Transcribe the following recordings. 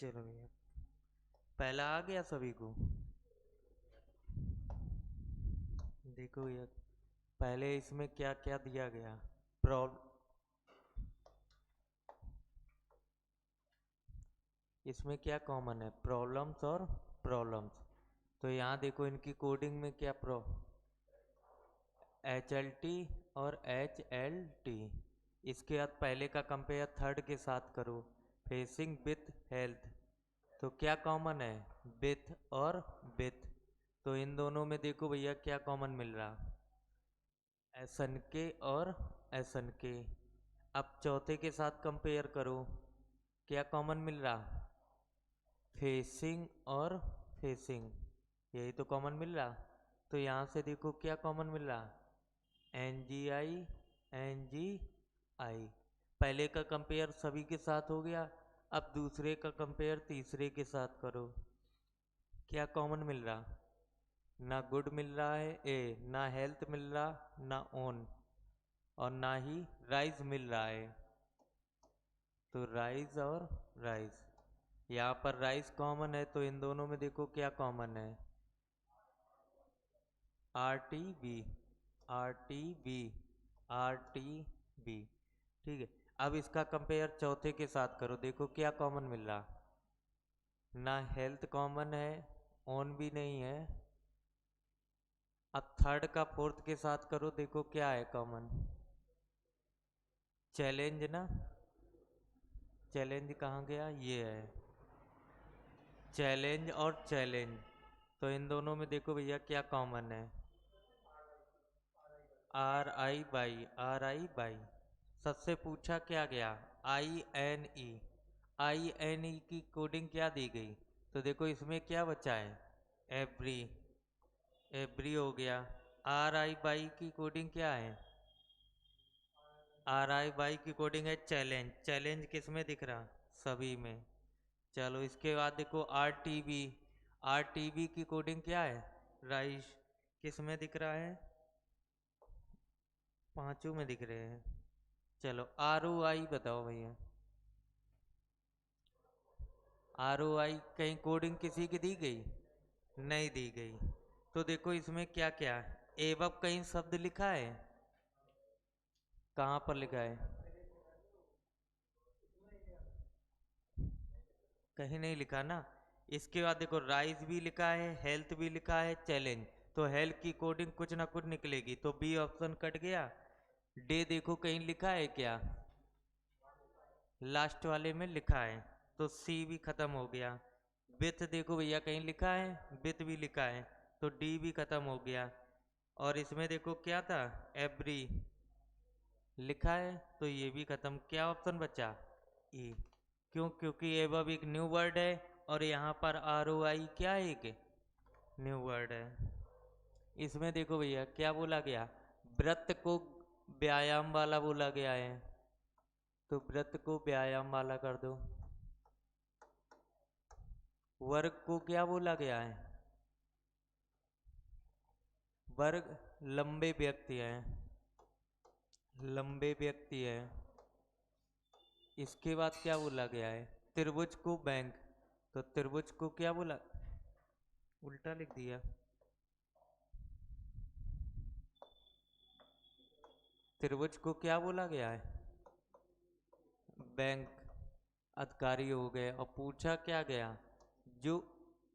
चलो भैया, पहला आ गया सभी को। देखो भैया, पहले इसमें क्या क्या दिया गया। प्रॉब्लम, इसमें क्या कॉमन है, प्रॉब्लम्स और प्रॉब्लम्स। तो यहाँ देखो इनकी कोडिंग में क्या HLT और HLT। इसके बाद पहले का कंपेयर थर्ड के साथ करो, फेसिंग विथ हेल्थ। तो क्या कॉमन है, विथ और विथ। तो इन दोनों में देखो भैया क्या कॉमन मिल रहा, SNK और SNK। अब चौथे के साथ कंपेयर करो, क्या कॉमन मिल रहा, फेसिंग और फेसिंग, यही तो कॉमन मिल रहा। तो यहाँ से देखो क्या कॉमन मिल रहा, NGI NGI। पहले का कंपेयर सभी के साथ हो गया, अब दूसरे का कंपेयर तीसरे के साथ करो, क्या कॉमन मिल रहा, ना गुड मिल रहा है, ना हेल्थ मिल रहा, ना ओन, और ना ही राइज मिल रहा है। तो राइज और राइज, यहाँ पर राइज कॉमन है, तो इन दोनों में देखो क्या कॉमन है, RTB RTB RTB। ठीक है, अब इसका कंपेयर चौथे के साथ करो, देखो क्या कॉमन मिल रहा, ना हेल्थ कॉमन है, ओन भी नहीं है। अब थर्ड का फोर्थ के साथ करो, देखो क्या है कॉमन, चैलेंज ना, चैलेंज कहाँ गया, ये है चैलेंज और चैलेंज। तो इन दोनों में देखो भैया क्या कॉमन है, RI बाई। सबसे पूछा क्या गया, INE की कोडिंग क्या दी गई। तो देखो इसमें क्या बचा है, एवरी, एवरी हो गया। RI बाई की कोडिंग क्या है, RI बाई की कोडिंग है चैलेंज, चैलेंज किस में दिख रहा, सभी में। चलो इसके बाद देखो RTB की कोडिंग क्या है, राइज, किस में दिख रहा है, पांचों में दिख रहे हैं। चलो ROI बताओ भैया, ROI कहीं कोडिंग किसी की दी गई, नहीं दी गई। तो देखो इसमें क्या क्या है, एवब कहीं शब्द लिखा है, कहाँ पर लिखा है, कहीं नहीं लिखा ना। इसके बाद देखो राइज भी लिखा है, हेल्थ भी लिखा है, चैलेंज। तो हेल्थ की कोडिंग कुछ ना कुछ निकलेगी, तो बी ऑप्शन कट गया। डे देखो कहीं लिखा है क्या, लास्ट वाले में लिखा है, तो सी भी खत्म हो गया। विथ देखो भैया कहीं लिखा है, विथ भी लिखा है, तो डी भी खत्म हो गया। और इसमें देखो क्या था, एवरी लिखा है, तो ये भी खत्म। क्या ऑप्शन बचा, ई। क्यों, क्योंकि एवब एक न्यू वर्ड है, और यहाँ पर ROI क्या है, एक न्यू वर्ड है। इसमें देखो भैया क्या बोला गया, व्रत को व्यायाम वाला बोला गया है, तो व्रत को व्यायाम वाला कर दो। वर्ग को क्या बोला गया है, वर्ग लंबे व्यक्ति हैं, लंबे व्यक्ति है। इसके बाद क्या बोला गया है, त्रिभुज को बैंक, तो त्रिभुज को क्या बोला, उल्टा लिख दिया, त्रिभुज को क्या बोला गया है, बैंक अधिकारी हो गए। और पूछा क्या गया, जो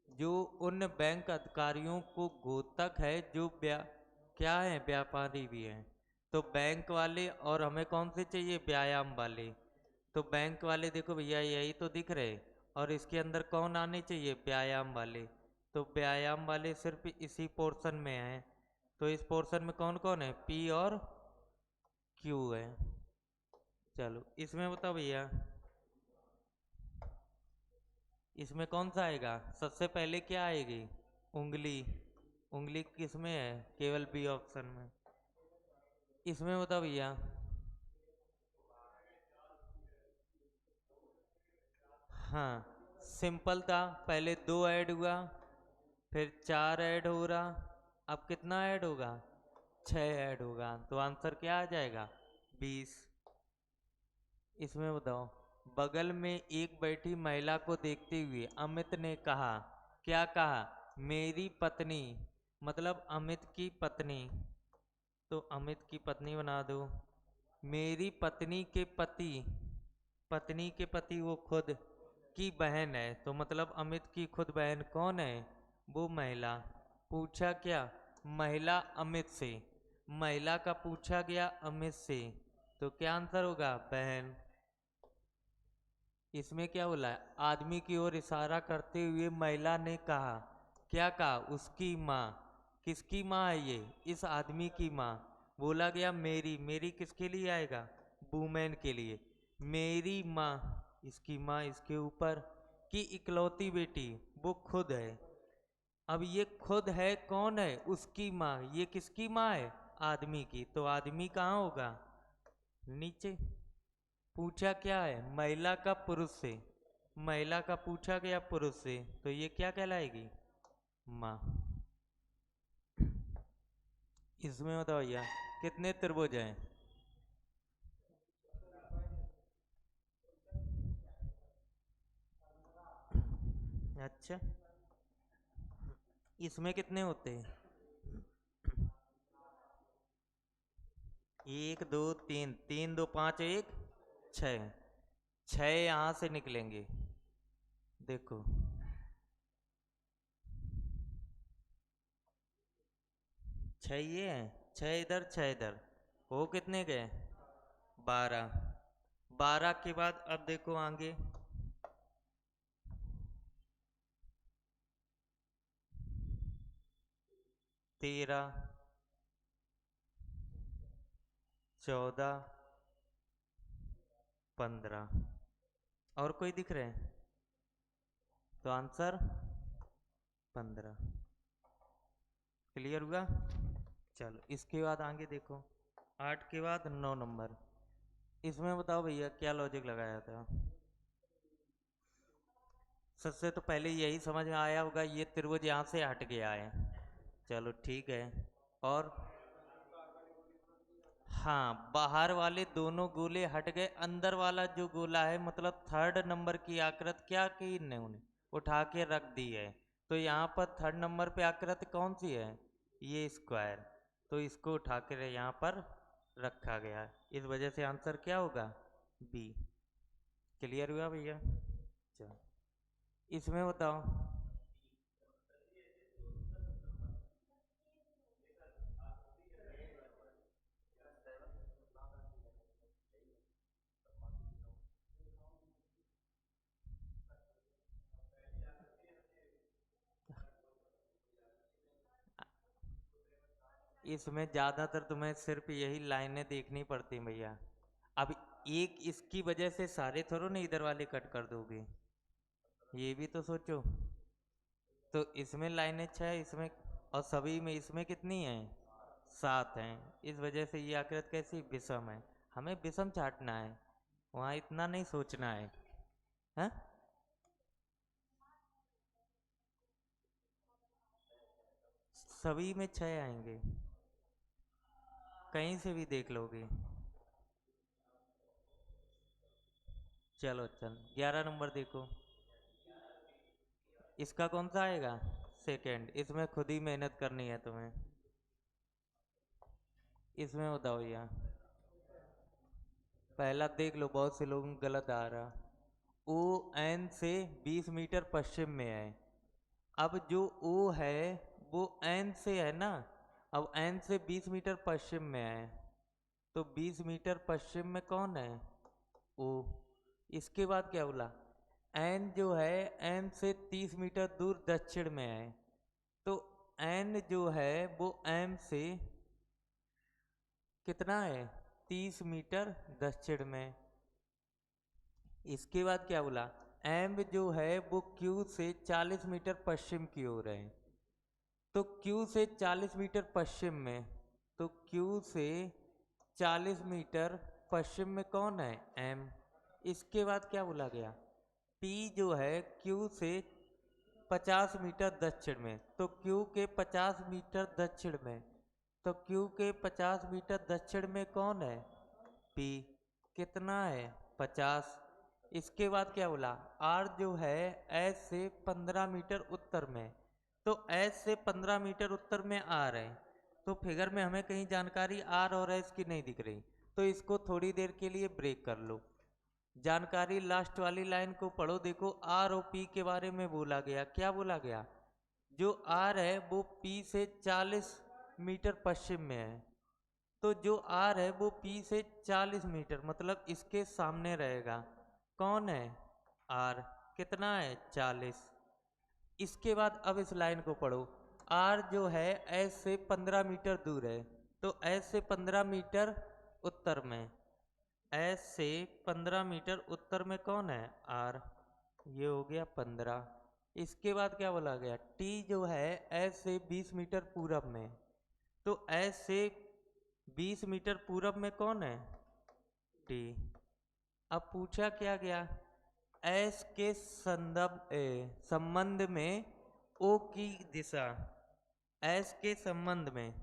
जो उन बैंक अधिकारियों को घोतक है जो क्या है, व्यापारी भी हैं। तो बैंक वाले, और हमें कौन से चाहिए, व्यायाम वाले। तो बैंक वाले देखो भैया यही तो दिख रहे, और इसके अंदर कौन आने चाहिए, व्यायाम वाले। तो व्यायाम वाले सिर्फ इसी पोर्शन में हैं, तो इस पोर्शन में कौन कौन है, P और Q है। चलो इसमें बताओ भैया, इसमें कौन सा आएगा, सबसे पहले क्या आएगी, उंगली। उंगली किस में है, केवल बी ऑप्शन में। इसमें बताओ भैया, हाँ सिंपल था, पहले 2 ऐड हुआ, फिर 4 ऐड हो रहा, अब कितना ऐड होगा, 6 ऐड होगा, तो आंसर क्या आ जाएगा, 20। इसमें बताओ, बगल में एक बैठी महिला को देखते हुए अमित ने कहा, क्या कहा? मेरी पत्नी, मतलब अमित की पत्नी, तो अमित की पत्नी बना दो। मेरी पत्नी के पति, पत्नी के पति वो खुद की बहन है, तो मतलब अमित की खुद बहन कौन है? वो महिला। पूछा क्या? महिला अमित से, महिला का पूछा गया अमित से, तो क्या आंसर होगा? बहन। इसमें क्या बोला है? आदमी की ओर इशारा करते हुए महिला ने कहा, क्या कहा? उसकी माँ। किसकी माँ है ये? इस आदमी की माँ। बोला गया मेरी, मेरी किसके लिए आएगा? वुमेन के लिए। मेरी माँ, इसकी माँ इसके ऊपर, की इकलौती बेटी, वो खुद है। अब ये खुद है कौन है? उसकी माँ। ये किसकी माँ है? आदमी की। तो आदमी कहाँ होगा? नीचे। पूछा क्या है? महिला का पुरुष से, महिला का पूछा गया पुरुष से, तो ये क्या कहलाएगी? माँ। इसमें बताओ भैया कितने त्रिभुज हैं? अच्छा, इसमें कितने होते हैं? एक दो तीन, तीन दो पाँच एक छः, छः यहाँ से निकलेंगे। देखो, छः ये हैं, छः इधर छः इधर, वो कितने गए? 12। 12 के बाद अब देखो आगे, 13, 14, 15, और कोई दिख रहे हैं? तो आंसर 15। क्लियर हुआ? चलो इसके बाद आगे देखो, 8 के बाद 9 नंबर। इसमें बताओ भैया क्या लॉजिक लगाया था? सबसे तो पहले यही समझ में आया होगा, ये त्रिभुज यहाँ से हट गया है। चलो ठीक है। और हाँ, बाहर वाले दोनों गोले हट गए, अंदर वाला जो गोला है, मतलब थर्ड नंबर की आकृति क्या की इन्होंने? उठा के रख दी है। तो यहाँ पर थर्ड नंबर पे आकृति कौन सी है? ये स्क्वायर। तो इसको उठा कर यहाँ पर रखा गया है, इस वजह से आंसर क्या होगा? बी। क्लियर हुआ भैया? चलो इसमें बताओ। इसमें ज़्यादातर तुम्हें सिर्फ यही लाइनें देखनी पड़ती भैया। अब एक इसकी वजह से सारे थोड़ो ना इधर वाले कट कर दोगे, ये भी तो सोचो। तो इसमें लाइनें 6, इसमें, और सभी में इसमें कितनी हैं? 7 हैं। इस वजह से ये आकृति कैसी? विषम है। हमें विषम चाटना है, वहाँ इतना नहीं सोचना है। हाँ, सभी में 6 आएंगे, कहीं से भी देख लोगे। चलो चल 11 नंबर देखो, इसका कौन सा आएगा? सेकंड। इसमें खुद ही मेहनत करनी है तुम्हें। इसमें बताओ यार, पहला देख लो, बहुत से लोगों को गलत आ रहा। ओ एन से 20 मीटर पश्चिम में है। अब जो ओ है वो एन से है ना, अब एन से 20 मीटर पश्चिम में है, तो 20 मीटर पश्चिम में कौन है? ओ। इसके बाद क्या बोला? एन जो है एन से 30 मीटर दूर दक्षिण में है, तो एन जो है वो एम से कितना है? 30 मीटर दक्षिण में। इसके बाद क्या बोला? एम जो है वो क्यू से 40 मीटर पश्चिम की ओर है, तो क्यू से 40 मीटर पश्चिम में, तो क्यू से 40 मीटर पश्चिम में कौन है? एम। इसके बाद क्या बोला गया? पी जो है क्यू से 50 मीटर दक्षिण में, तो क्यू के 50 मीटर दक्षिण में, तो क्यू के 50 मीटर दक्षिण में कौन है? पी। कितना है? 50। इसके बाद क्या बोला, आर जो है एस से 15 मीटर उत्तर में, तो एस से 15 मीटर उत्तर में आर है, तो फिगर में हमें कहीं जानकारी आर और एस की नहीं दिख रही, तो इसको थोड़ी देर के लिए ब्रेक कर लो। जानकारी लास्ट वाली लाइन को पढ़ो, देखो आर और पी के बारे में बोला गया। क्या बोला गया, जो आर है वो पी से 40 मीटर पश्चिम में है, तो जो आर है वो पी से 40 मीटर मतलब इसके सामने रहेगा। कौन है, आर, कितना है 40। इसके बाद अब इस लाइन को पढ़ो, आर जो है एस से 15 मीटर दूर है, तो एस से 15 मीटर उत्तर में, एस से 15 मीटर उत्तर में कौन है, आर, ये हो गया 15। इसके बाद क्या बोला गया, टी जो है एस से 20 मीटर पूरब में, तो एस से 20 मीटर पूरब में कौन है, टी। अब पूछा क्या गया, एस के संबंध में ओ की दिशा, एस के संबंध में,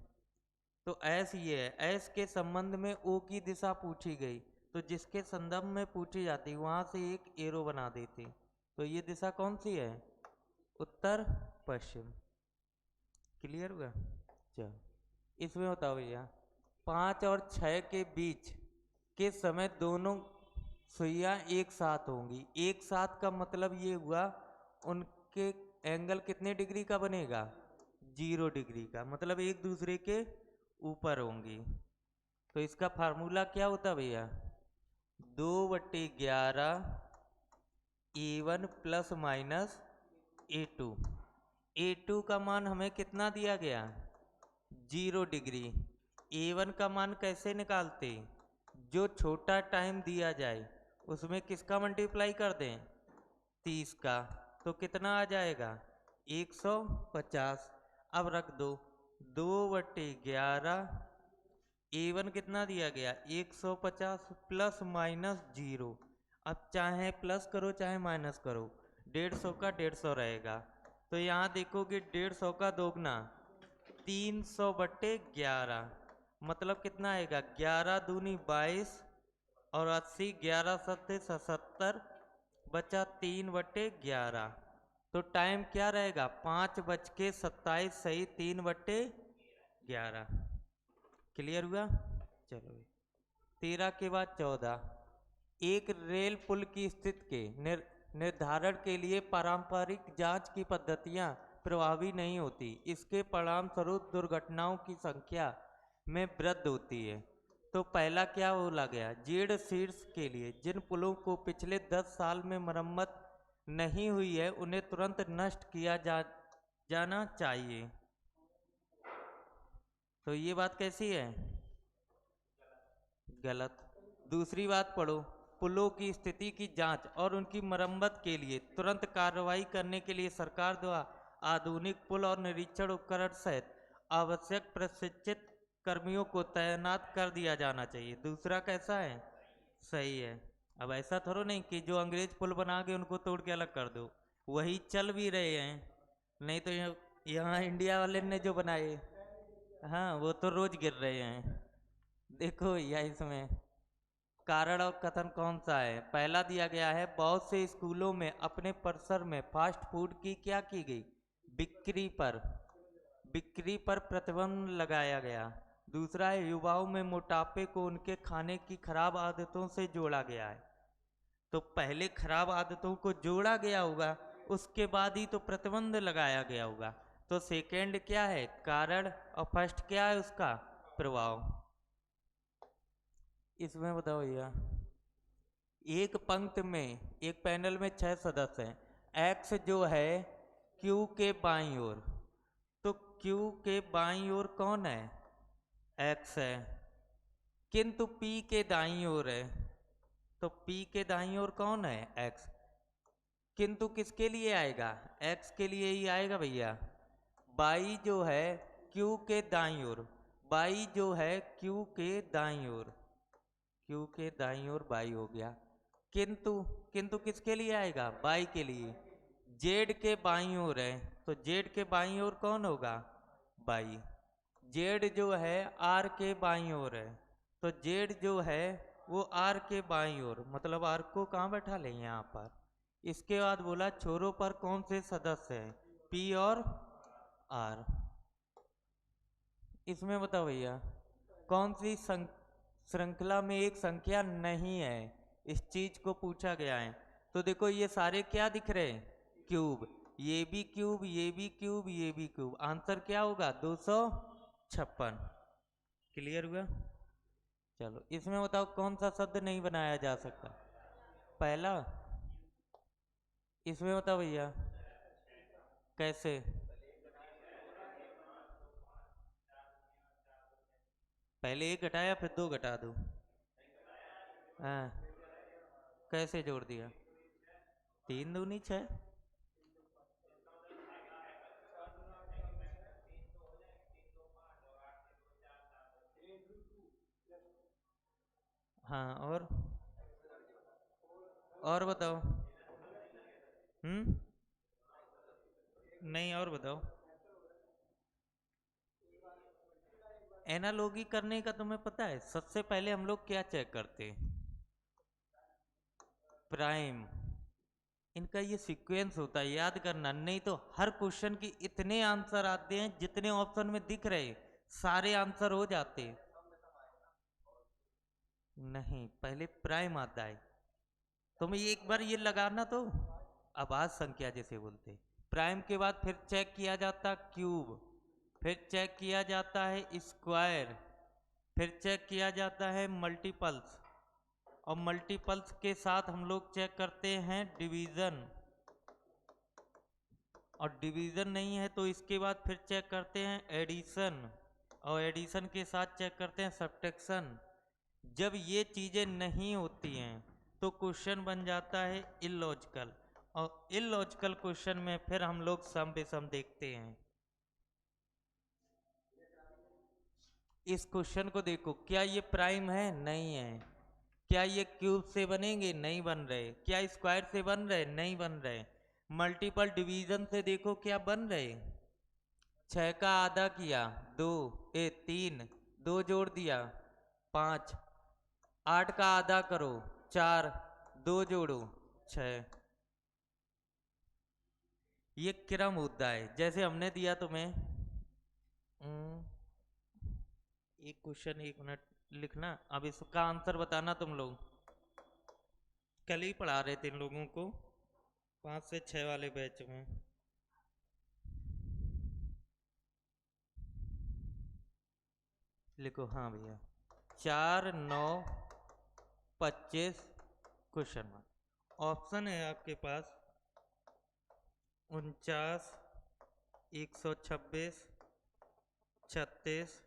तो एस ये है, एस के संबंध में ओ की दिशा पूछी गई, तो जिसके संदर्भ में पूछी जाती वहां से एक एरो बना देते, तो ये दिशा कौन सी है, उत्तर पश्चिम। क्लियर हुआ, चलो इसमें बताओ भैया, 5 और 6 के बीच के समय दोनों सुइयां एक साथ होंगी। एक साथ का मतलब ये हुआ उनके एंगल कितने डिग्री का बनेगा, 0 डिग्री का, मतलब एक दूसरे के ऊपर होंगी। तो इसका फार्मूला क्या होता भैया, 2/11 A1 plus minus A2। A2 का मान हमें कितना दिया गया, 0 डिग्री। A1 का मान कैसे निकालते, जो छोटा टाइम दिया जाए उसमें किसका मल्टीप्लाई कर दें, 30 का, तो कितना आ जाएगा 150। अब रख दो 2/11, A1 कितना दिया गया 150 प्लस माइनस 0। अब चाहे प्लस करो चाहे माइनस करो, 150 का 150 रहेगा, तो यहाँ देखोगे 150 का दोगुना 300/11, मतलब कितना आएगा 11 दूनी 22 और 80, 11 सत्ते 77, बचा 3/11, तो टाइम क्या रहेगा 5:27 सही 3/11। क्लियर हुआ, चलो 13 के बाद 14, एक रेल पुल की स्थिति के निर्धारण के लिए पारंपरिक जांच की पद्धतियां प्रभावी नहीं होती, इसके परिणाम स्वरूप दुर्घटनाओं की संख्या में वृद्धि होती है। तो पहला क्या बोला गया, जेड शीर्ष के लिए जिन पुलों को पिछले 10 साल में मरम्मत नहीं हुई है उन्हें तुरंत नष्ट किया जाना चाहिए। तो ये बात कैसी है, गलत। दूसरी बात पढ़ो, पुलों की स्थिति की जांच और उनकी मरम्मत के लिए तुरंत कार्रवाई करने के लिए सरकार द्वारा आधुनिक पुल और निरीक्षण उपकरण सहित आवश्यक प्रशिक्षित कर्मियों को तैनात कर दिया जाना चाहिए। दूसरा कैसा है, सही है। अब ऐसा थोड़ा नहीं कि जो अंग्रेज पुल बना के उनको तोड़ के अलग कर दो, वही चल भी रहे हैं, नहीं तो यहाँ इंडिया वाले ने जो बनाए, हाँ वो तो रोज गिर रहे हैं। देखो या इसमें कारण और कथन कौन सा है, पहला दिया गया है बहुत से स्कूलों में अपने परिसर में फास्ट फूड की क्या की गई, बिक्री पर प्रतिबंध लगाया गया। दूसरा है युवाओं में मोटापे को उनके खाने की खराब आदतों से जोड़ा गया है, तो पहले खराब आदतों को जोड़ा गया होगा उसके बाद ही तो प्रतिबंध लगाया गया होगा। तो सेकंड क्या है कारण और फर्स्ट क्या है उसका प्रभाव। इसमें बताओ भैया, एक पंक्ति में एक पैनल में 6 सदस्य हैं, एक्स जो है क्यू के बाईं ओर, तो क्यू के बाईं ओर कौन है, एक्स है, किंतु पी के दाईं ओर है, तो पी के दाईं ओर कौन है, एक्स, किंतु किसके लिए आएगा, एक्स के लिए ही आएगा भैया। बाई जो है क्यू के दाईं ओर, बाई जो है क्यू के दाईं ओर, क्यू के दाईं ओर बाई हो गया, किंतु किंतु किसके लिए आएगा, बाई के लिए। जेड के बाईं ओर है, तो जेड के बाईं ओर कौन होगा, बाई। जेड जो है आर के बाईं ओर है, तो जेड जो है वो आर के बाईं ओर, मतलब आर को कहाँ बैठा ले, यहाँ पर। इसके बाद बोला छोरों पर कौन से सदस्य हैं, पी और आर। इसमें बताओ भैया, कौन सी श्रृंखला में एक संख्या नहीं है, इस चीज को पूछा गया है। तो देखो ये सारे क्या दिख रहे हैं, क्यूब। ये भी क्यूब, ये भी क्यूब, ये भी क्यूब। आंसर क्या होगा, 256। क्लियर हुआ। चलो इसमें बताओ कौन सा शब्द नहीं बनाया जा सकता, पहला। इसमें बताओ भैया कैसे। पहले एक घटाया फिर दो घटा दो। हाँ, कैसे जोड़ दिया, तीन दूनी छः। हाँ और बताओ। नहीं और बताओ। एनालॉगी करने का तुम्हें पता है, सबसे पहले हम लोग क्या चेक करते हैं, प्राइम। इनका ये सीक्वेंस होता है, याद करना, नहीं तो हर क्वेश्चन की इतने आंसर आते हैं जितने ऑप्शन में दिख रहे सारे आंसर हो जाते हैं। नहीं, पहले प्राइम आता है। तुम ये एक बार ये लगाना तो, आभास संख्या जैसे बोलते, प्राइम के बाद फिर चेक किया जाता क्यूब, फिर चेक किया जाता है स्क्वायर, फिर चेक किया जाता है मल्टीपल्स, और मल्टीपल्स के साथ हम लोग चेक करते हैं डिवीजन, और डिवीजन नहीं है तो इसके बाद फिर चेक करते हैं एडिशन, और एडिशन के साथ चेक करते हैं सब्ट्रैक्शन। जब ये चीज़ें नहीं होती हैं तो क्वेश्चन बन जाता है इलॉजिकल, और इलॉजिकल क्वेश्चन में फिर हम लोग सम विषम देखते हैं। इस क्वेश्चन को देखो, क्या ये प्राइम है, नहीं है। क्या ये क्यूब से बनेंगे, नहीं बन रहे। क्या स्क्वायर से बन रहे, नहीं बन रहे। मल्टीपल डिवीजन से देखो क्या बन रहे, छः का आधा किया दो, तीन, दो जोड़ दिया पाँच, आठ का आधा करो चार, दो जोड़ो छः। ये क्रम होता है, जैसे हमने दिया तुम्हें एक क्वेश्चन, एक मिनट लिखना, अब इसका आंसर बताना तुम लोग। कल ही पढ़ा रहे थे इन लोगों को 5 से 6 वाले बैच में। लिखो, हाँ भैया, 4, 9, 25 क्वेश्चन मार्क। ऑप्शन है आपके पास 49, 126, 36,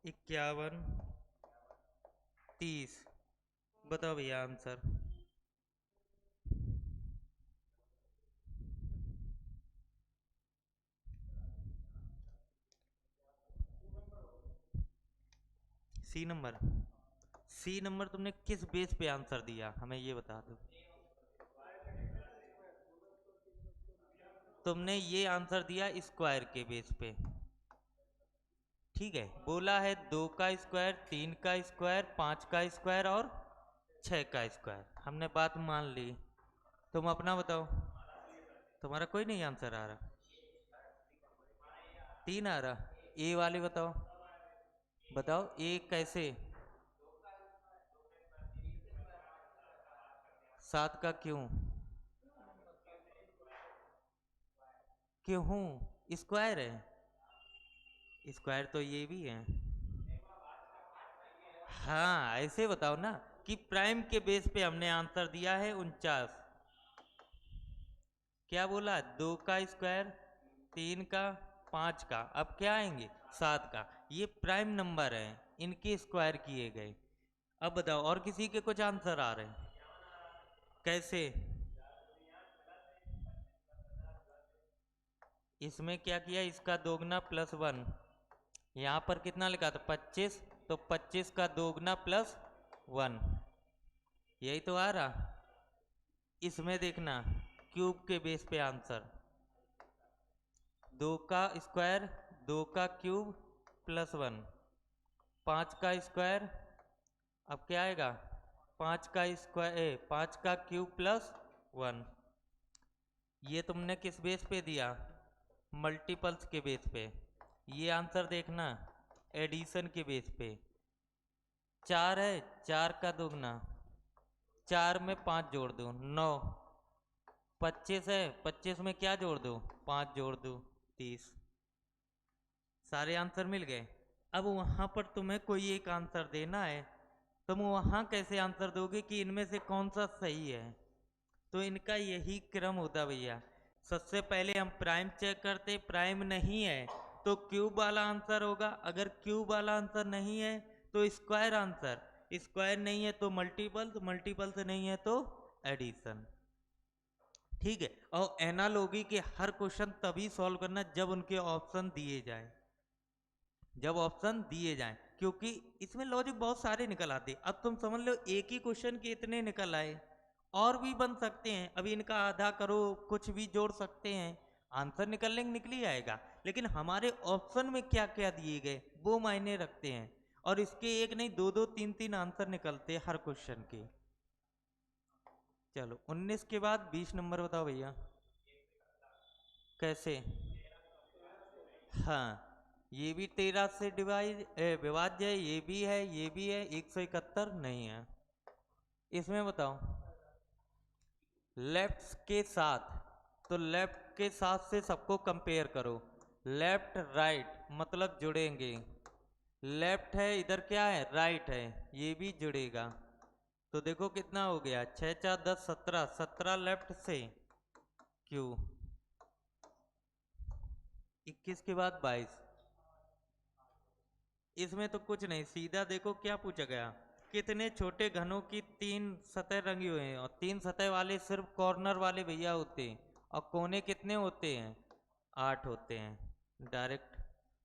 51, 30। बताओ भैया answer. C number, C number तुमने किस बेस पे आंसर दिया, हमें ये बता दो। तुमने ये आंसर दिया स्क्वायर के बेस पे, ठीक है। बोला है 2 का स्क्वायर, 3 का स्क्वायर, 5 का स्क्वायर और 6 का स्क्वायर, हमने बात मान ली। तुम अपना बताओ, तुम्हारा कोई नहीं आंसर आ रहा, 3 आ रहा। ए वाले बताओ, बताओ ए कैसे, 7 का क्यों, क्यों स्क्वायर है, स्क्वायर तो ये भी है। हाँ ऐसे बताओ ना, कि प्राइम के बेस पे हमने आंसर दिया है 49। क्या बोला, 2 का स्क्वायर, 3 का, 5 का, अब क्या आएंगे 7 का। ये प्राइम नंबर है, इनके स्क्वायर किए गए। अब बताओ और किसी के कुछ आंसर आ रहे हैं, कैसे। इसमें क्या किया, इसका दोगुना +1, यहाँ पर कितना लिखा था 25, तो 25 का दोगुना +1, यही तो आ रहा। इसमें देखना क्यूब के बेस पे आंसर, 2 का स्क्वायर, 2 का क्यूब +1, 5 का स्क्वायर, अब क्या आएगा, 5 का स्क्वायर 5 का क्यूब प्लस 1। ये तुमने किस बेस पे दिया, मल्टीपल्स के बेस पे। ये आंसर देखना एडिशन के बेस पे। 4 है, 4 का दुगना, 4 में 5 जोड़ दो 9। 25 है, 25 में क्या जोड़ दो, 5 जोड़ दो 30। सारे आंसर मिल गए। अब वहां पर तुम्हें कोई एक आंसर देना है, तुम वहां कैसे आंसर दोगे कि इनमें से कौन सा सही है। तो इनका यही क्रम होता भैया। सबसे पहले हम प्राइम चेक करते, प्राइम नहीं है तो क्यूब वाला आंसर होगा, अगर क्यूब वाला आंसर नहीं है तो स्क्वायर आंसर, स्क्वायर नहीं है तो मल्टीपल, तो मल्टीपल से नहीं है तो एडिशन। ठीक है। और एनालॉजी के हर क्वेश्चन तभी सॉल्व करना जब उनके ऑप्शन दिए जाए, जब ऑप्शन दिए जाएं, क्योंकि इसमें लॉजिक बहुत सारे निकल आते। अब तुम समझ लो एक ही क्वेश्चन के इतने निकल आए, और भी बन सकते हैं, अभी इनका आधा करो, कुछ भी जोड़ सकते हैं, आंसर निकलने निकल ही आएगा। लेकिन हमारे ऑप्शन में क्या क्या दिए गए वो मायने रखते हैं, और इसके एक नहीं दो दो तीन तीन आंसर निकलते हैं हर क्वेश्चन के। चलो 19 के बाद 20 नंबर बताओ भैया। कैसे, हाँ ये भी 13 से डिवाइड विभाज्य है, ये भी है, ये भी है, 171 नहीं है। इसमें बताओ लेफ्ट के साथ, तो लेफ्ट के साथ से सबको कंपेयर करो। लेफ्ट राइट मतलब जुड़ेंगे, लेफ्ट है इधर क्या है राइट है, ये भी जुड़ेगा। तो देखो कितना हो गया, 6 4 10 17, 17 लेफ्ट से क्यू, 21 के बाद 22। इसमें तो कुछ नहीं, सीधा देखो क्या पूछा गया, कितने छोटे घनों की 3 सतह रंगी हुई हैं, और 3 सतह वाले सिर्फ कॉर्नर वाले भैया होते हैं, और कोने कितने होते हैं, 8 होते हैं। Direct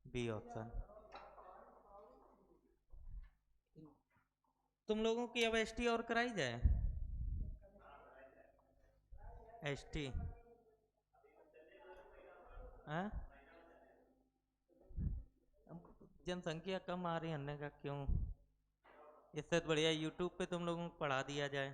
B option. तुम लोगों की अब एसटी और कराई जाए, एसटी हाँ, जनसंख्या कम आ रही है, अन्य का क्यों, इससे बढ़िया यूट्यूब पे तुम लोगों को पढ़ा दिया जाए।